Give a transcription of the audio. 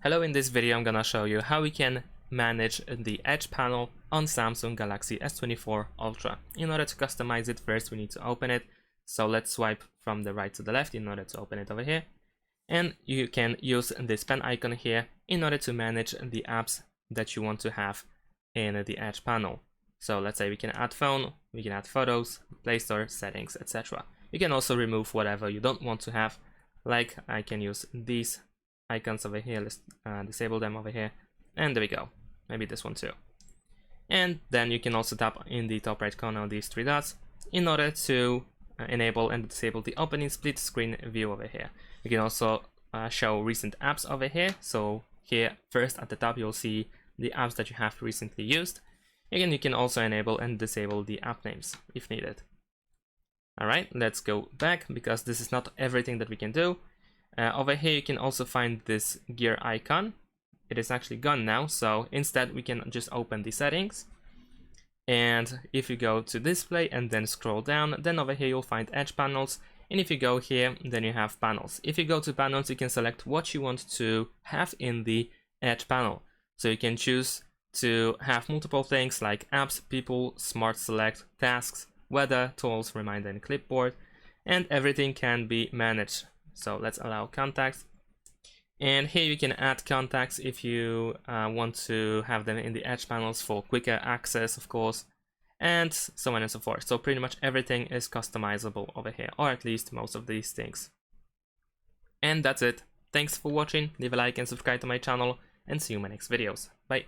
Hello, in this video I'm gonna show you how we can manage the Edge panel on Samsung Galaxy S24 Ultra. In order to customize it, first we need to open it. So let's swipe from the right to the left in order to open it over here. And you can use this pen icon here in order to manage the apps that you want to have in the Edge panel. So let's say we can add phone, we can add photos, Play Store, settings, etc. You can also remove whatever you don't want to have, like I can use these icons over here. Let's disable them over here, and there we go. Maybe this one too. And then you can also tap in the top right corner of these three dots in order to enable and disable the opening split screen view over here. You can also show recent apps over here. So here first at the top you'll see the apps that you have recently used. Again, you can also enable and disable the app names if needed. Alright, let's go back because this is not everything that we can do. Over here you can also find this gear icon. It is actually gone now, so instead we can just open the settings. And if you go to display and then scroll down, then over here you'll find Edge Panels. And if you go here, then you have panels. If you go to panels, you can select what you want to have in the Edge panel. So you can choose to have multiple things like apps, people, smart select, tasks, weather, tools, reminder, and clipboard. And everything can be managed. So let's allow contacts. And here you can add contacts if you want to have them in the Edge panels for quicker access, of course, and so on and so forth. So pretty much everything is customizable over here, or at least most of these things. And that's it. Thanks for watching. Leave a like and subscribe to my channel, and see you in my next videos. Bye.